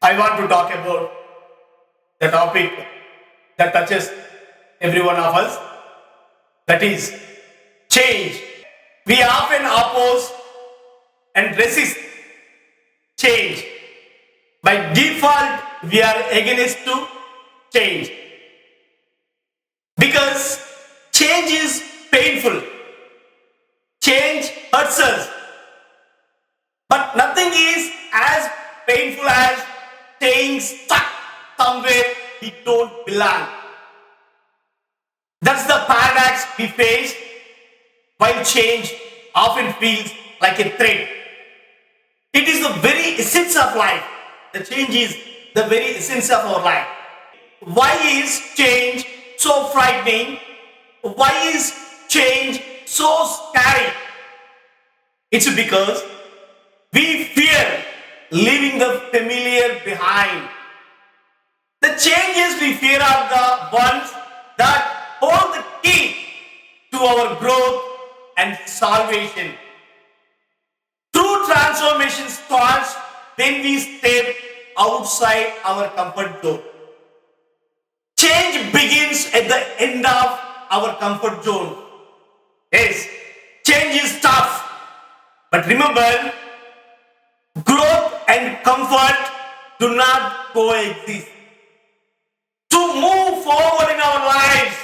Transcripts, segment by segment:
I want to talk about the topic that touches every one of us, that is change. We often oppose and resist change. By default, we are against to change because change is painful. Change hurts us, but nothing is as painful as staying stuck somewhere we don't belong. That's the paradox we face, while change often feels like a threat. It is the very essence of life. The change is the very essence of our life. Why is change so frightening? Why is change so scary? It's because we fear leaving the familiar behind. The changes we fear are the ones that hold the key to our growth and salvation. True transformation starts when we step outside our comfort zone. Change begins at the end of our comfort zone. Yes, change is tough. But remember, growth and comfort do not coexist. To move forward in our lives,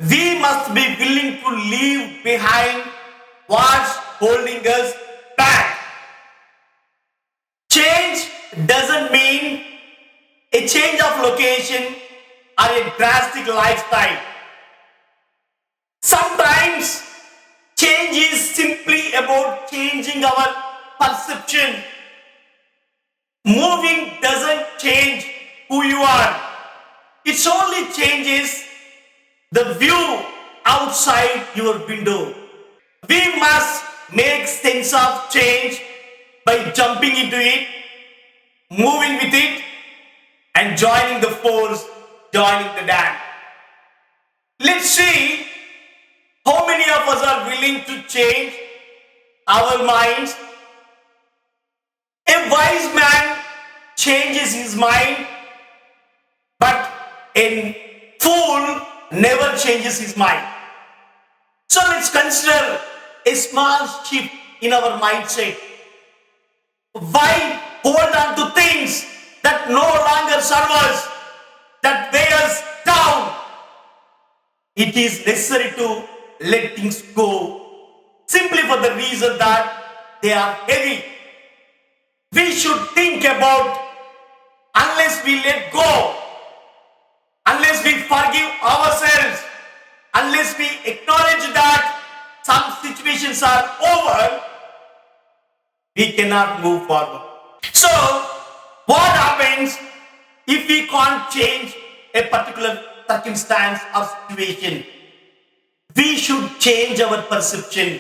we must be willing to leave behind what's holding us back. Change doesn't mean a change of location or a drastic lifestyle. Sometimes change is simply about changing our perception. Moving doesn't change who you are. It only changes the view outside your window. We must make sense of change by jumping into it, moving with it, and joining the force, joining the dance. Let's see how many of us are willing to change our minds. A wise man changes his mind, but a fool never changes his mind. So let's consider a small shift in our mindset. Why hold on to things that no longer serve us, that weigh us down? It is necessary to let things go simply for the reason that they are heavy. We should think about, unless we let go, unless we forgive ourselves, unless we acknowledge that some situations are over, we cannot move forward. So, what happens if we can't change a particular circumstance or situation? We should change our perception.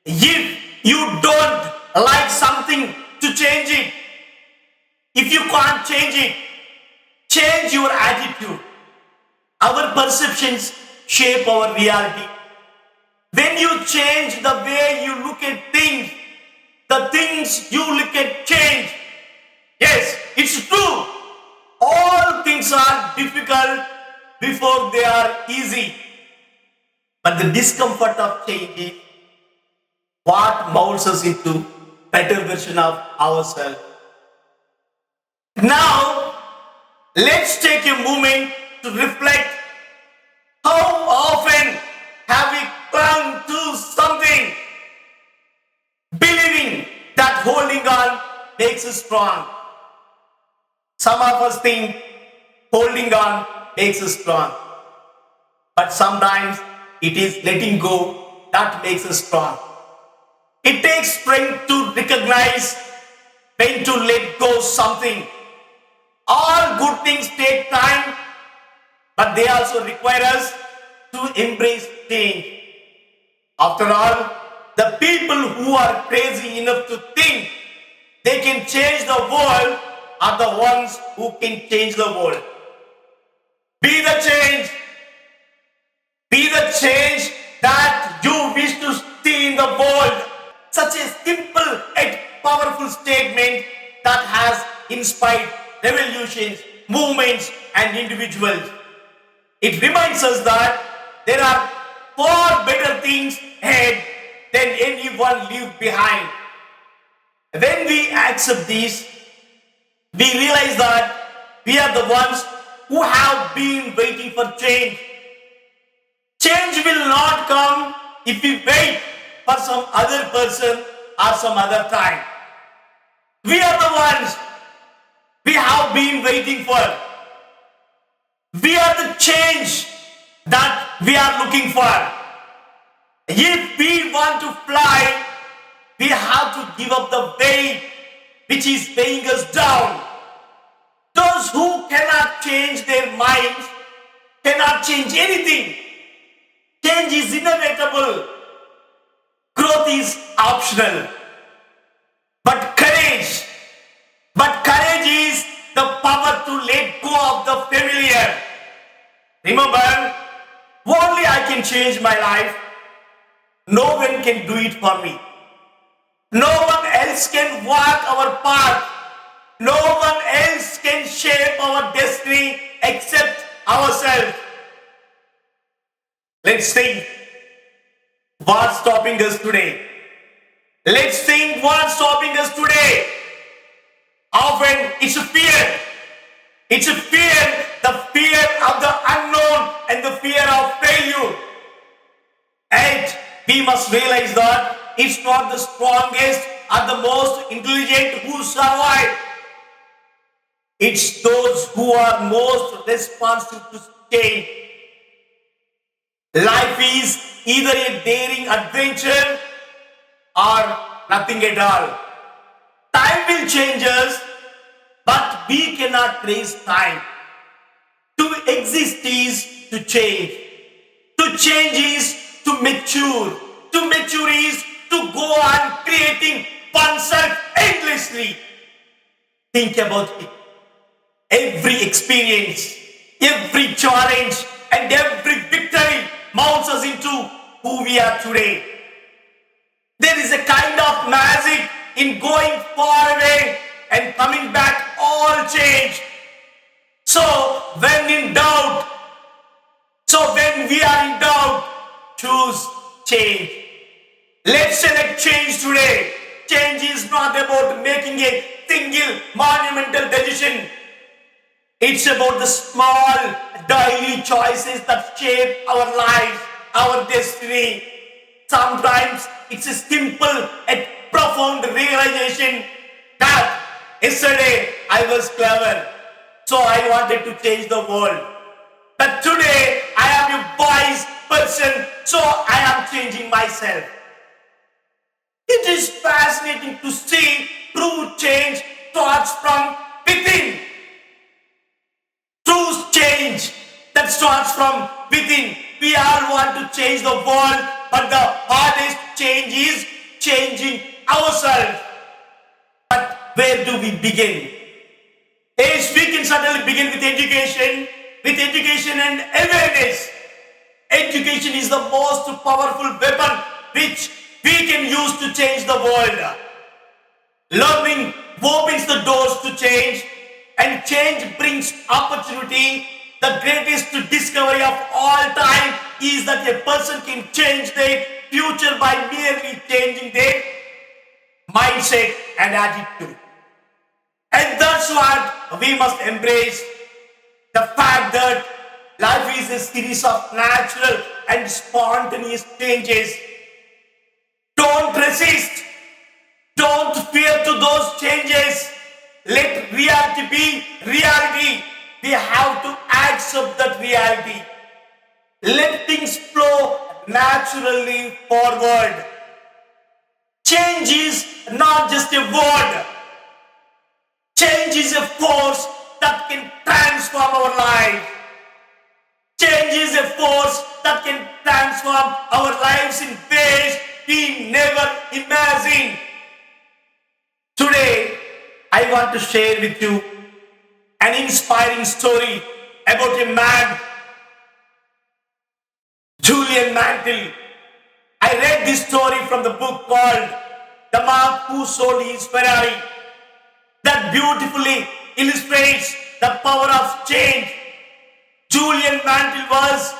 If you don't like something, to change it. If you can't change it, change your attitude. Our perceptions shape our reality. When you change the way you look at things, the things you look at change. Yes, it's true. All things are difficult before they are easy. But the discomfort of change is what molds us into better version of ourselves. Now, let's take a moment to reflect. How often have we clung to something, believing that holding on makes us strong? Some of us think holding on makes us strong, but sometimes it is letting go that makes us strong. It takes strength to recognize when to let go something. All good things take time, but they also require us to embrace change. After all, the people who are crazy enough to think they can change the world are the ones who can change the world. Be the change. Be the change that you wish to see in the world. Such a simple yet powerful statement that has inspired revolutions, movements, and individuals. It reminds us that there are far better things ahead than anyone leave behind. When we accept this, we realize that we are the ones who have been waiting for change. Change will not come if we wait for some other person or some other time. We are the ones we have been waiting for. We are the change that we are looking for. If we want to fly, we have to give up the weight which is weighing us down. Those who cannot change their minds cannot change anything. Change is inevitable. Growth is optional. But courage is the power to let go of the familiar. Remember, only I can change my life. No one can do it for me. No one else can walk our path. No one else can shape our destiny except ourselves. Let's think what's stopping us today. Let's think what's stopping us today. Often it's a fear. It's a fear, the fear of the unknown and the fear of failure. And we must realize that it's not the strongest or the most intelligent who survive. It's those who are most responsive to change. Life is either a daring adventure or nothing at all. Time will change us, but we cannot raise time. To exist is to change. To change is to mature. To mature is to go on creating oneself endlessly. Think about it. Every experience, every challenge, and every victory mounts us into who we are today. There is a kind of magic in going far away and coming back all changed. So when we are in doubt, choose change. Let's select change today. Change is not about making a single monumental decision. It's about the small daily choices that shape our lives, our destiny. Sometimes it's a simple and profound realization that yesterday I was clever, so I wanted to change the world. But today I am a wise person, so I am changing myself. It is fascinating to see true change starts from within. True change that starts from within. We all want to change the world, but the hardest change is changing ourselves. But where do we begin? Yes, we can certainly begin with education and awareness. Education is the most powerful weapon which we can use to change the world. Learning opens the doors to change, and change brings opportunity. The greatest discovery of all time is that a person can change their future by merely changing their mindset and attitude. And that's what we must embrace. The fact that life is a series of natural and spontaneous changes. Don't resist. Don't fear to those changes. Let reality be reality. We have to accept that reality. Let things flow naturally forward. Change is not just a word. Change is a force that can transform our life. Change is a force that can transform our lives in ways we never imagined. Today, I want to share with you an inspiring story about a man, Julian Mantle. I read this story from the book called The Man Who Sold His Ferrari. that beautifully illustrates the power of change. Julian Mantle was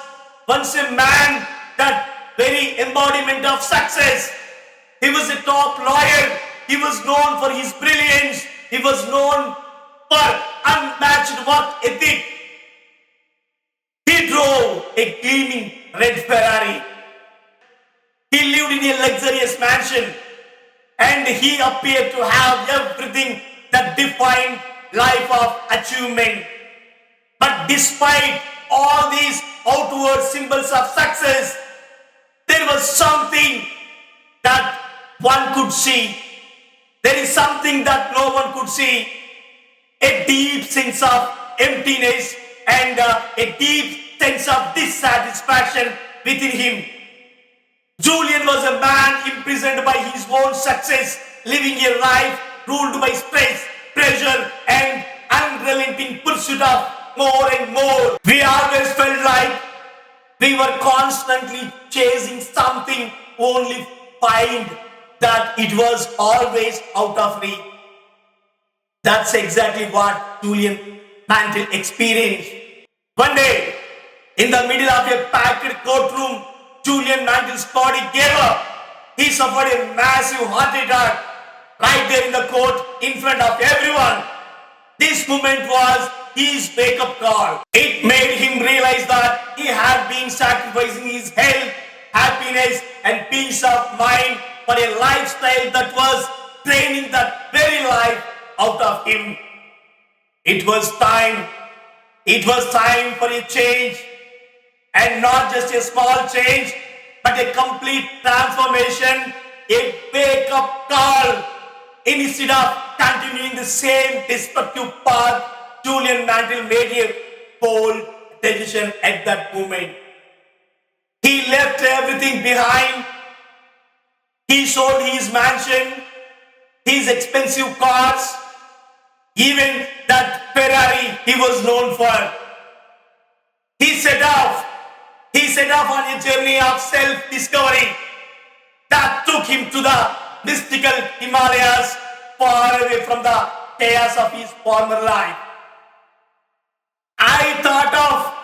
once a man that very embodiment of success. He was a top lawyer. He was known for his brilliance. He was known for unmatched work ethic. He drove a gleaming red Ferrari. He lived in a luxurious mansion and he appeared to have everything that defined life of achievement. But despite all these outward symbols of success, there was something that one could see. There is something that no one could see. A deep sense of emptiness and a deep sense of dissatisfaction within him. Julian was a man imprisoned by his own success, living a life ruled by stress, pressure, and unrelenting pursuit of more and more. We always felt like we were constantly chasing something, only find that it was always out of reach. That's exactly what Julian Mantle experienced. One day, in the middle of a packed courtroom, Julian Mantle's body gave up. He suffered a massive heart attack right there in the court in front of everyone. This moment was his wake-up call. It made him realize that he had been sacrificing his health, happiness, and peace of mind for a lifestyle that was draining the very life out of him. It was time. It was time for a change. And not just a small change, but a complete transformation, a wake-up call. Instead of continuing the same destructive path, Julian Mantle made a bold decision at that moment. He left everything behind. He sold his mansion, his expensive cars, even that Ferrari he was known for. He set off. He set off on a journey of self-discovery that took him to the mystical Himalayas, far away from the chaos of his former life. I thought of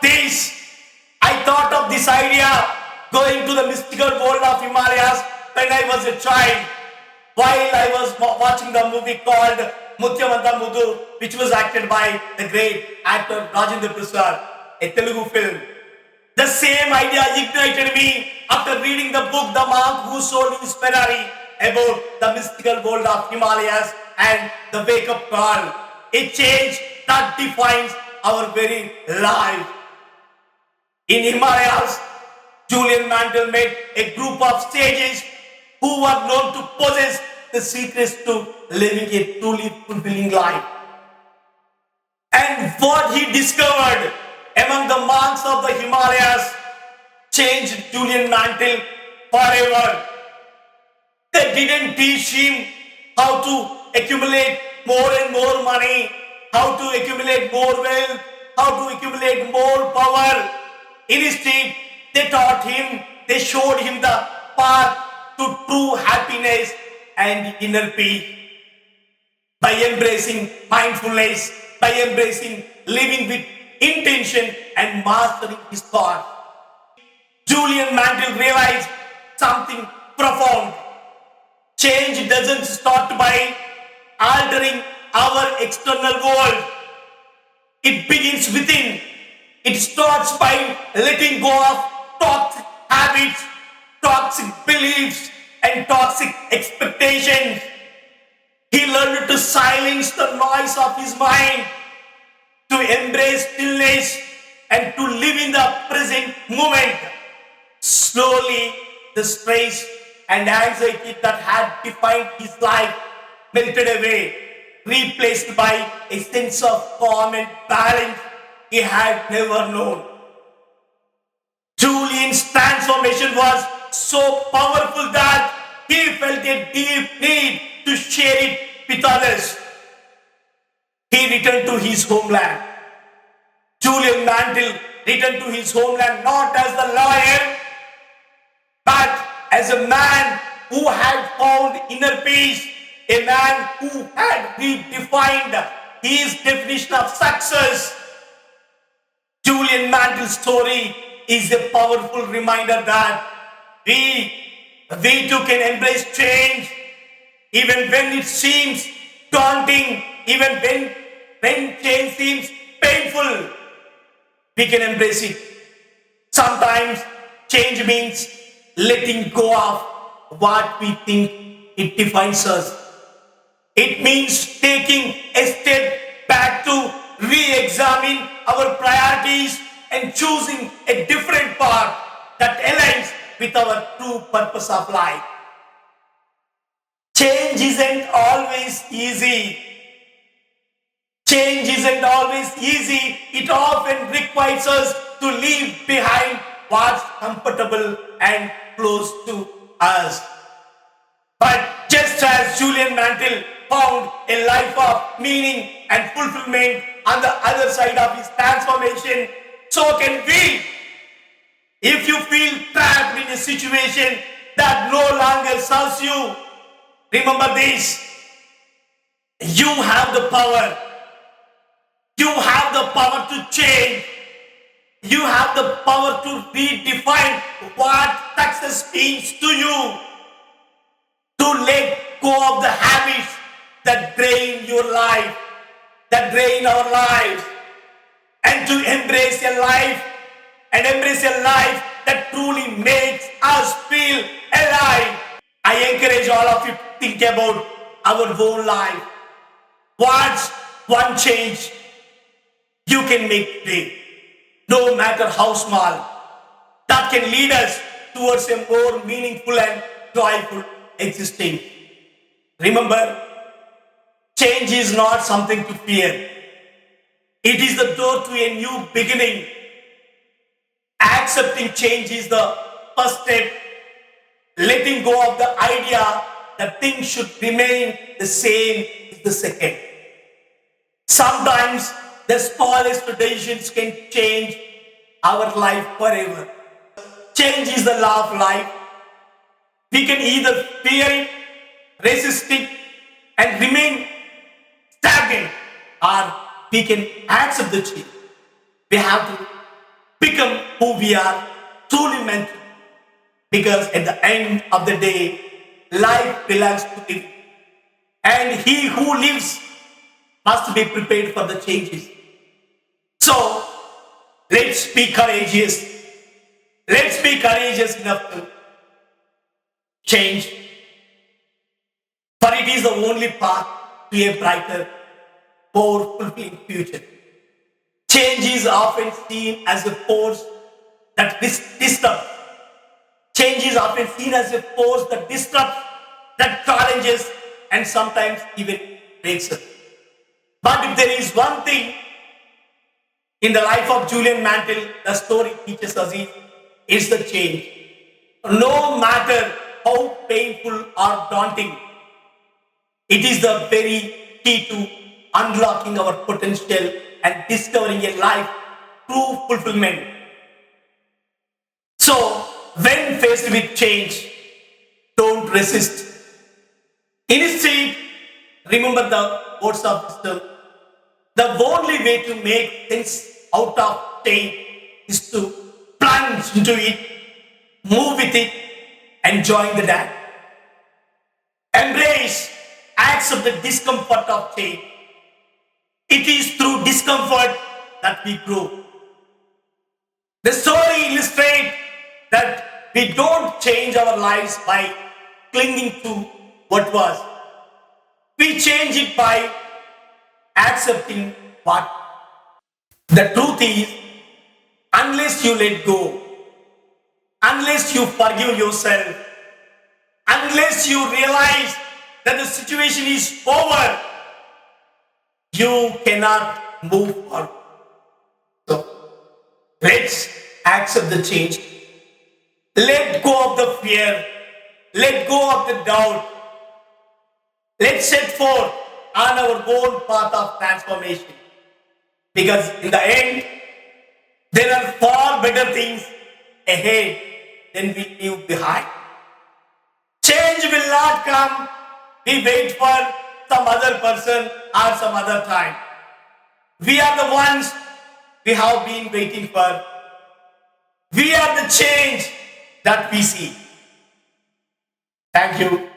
this idea going to the mystical world of Himalayas when I was a child, while I was watching the movie called Mutyamanta Mudu, which was acted by the great actor Rajendra Prasad, a Telugu film. The same idea ignited me after reading the book The Monk Who Sold His Ferrari about the mystical world of Himalayas and the wake-up call. A change that defines our very life. In Himalayas, Julian Mantle met a group of sages who were known to possess the secrets to living a truly fulfilling life. And what he discovered among the monks of the Himalayas changed Julian Mantle forever. They didn't teach him how to accumulate more and more money, how to accumulate more wealth, how to accumulate more power. Instead, they showed him the path to true happiness and inner peace. By embracing mindfulness, by embracing living with intention and mastering his thoughts, Julian Mantle realized something profound. Change doesn't start by altering our external world. It begins within. It starts by letting go of toxic habits, toxic beliefs, and toxic expectations. He learned to silence the noise of his mind, to embrace stillness, and to live in the present moment. Slowly, the stress and anxiety that had defined his life melted away, replaced by a sense of calm and balance he had never known. Julian's transformation was so powerful that he felt a deep need to share it with others. He returned to his homeland. Julian Mantle returned to his homeland not as the lawyer, but as a man who had found inner peace, a man who had redefined his definition of success. Julian Mantle's story is a powerful reminder that we, we too can embrace change even when it seems daunting, even when change seems painful, we can embrace it. Sometimes change means letting go of what we think it defines us. It means taking a step back to re-examine our priorities and choosing a different path that aligns with our true purpose of life. Change isn't always easy. Change isn't always easy. It often requires us to leave behind what's comfortable and close to us. But just as Julian Mantle found a life of meaning and fulfillment on the other side of his transformation, so can we. If you feel trapped in a situation that no longer serves you, remember this. You have the power. You have the power to change. You have the power to redefine what success means to you. To let go of the habits that drain your life, that drain our lives, and to embrace a life that truly makes us feel alive. I encourage all of you to think about our own life. What's one change you can make today, no matter how small, that can lead us towards a more meaningful and joyful existence? Remember, change is not something to fear. It is the door to a new beginning. Accepting change is the first step. Letting go of the idea that things should remain the same is the second. Sometimes the smallest decisions can change our life forever. Change is the law of life. We can either fear it, resist it, and remain stagnant, or we can accept the change. We have to become who we are truly meant to be. Because at the end of the day, life belongs to him. And he who lives must be prepared for the changes. So, let's be courageous. Let's be courageous enough to change. For it is the only path to a brighter, more fulfilling future. Change is often seen as a force that disrupts. Change is often seen as a force that disrupts, that challenges, and sometimes even breaks us. But if there is one thing in the life of Julian Mantle, the story teaches us is the change. No matter how painful or daunting, it is the very key to unlocking our potential and discovering a life true fulfillment. So, when faced with change, don't resist. Instead, remember the words of wisdom. The only way to make things out of change is to plunge into it, move with it, and join the dance. Embrace, accept the discomfort of change. It is through discomfort that we grow. The story illustrates that we don't change our lives by clinging to what was. We change it by accepting what. The truth is, unless you let go, unless you forgive yourself, unless you realize that the situation is over, you cannot move forward. So, let's accept the change. Let go of the fear. Let go of the doubt. Let's set forth on our own path of transformation. Because in the end, there are far better things ahead than we leave behind. Change will not come we wait for some other person or some other time. We are the ones we have been waiting for. We are the change that we see. Thank you.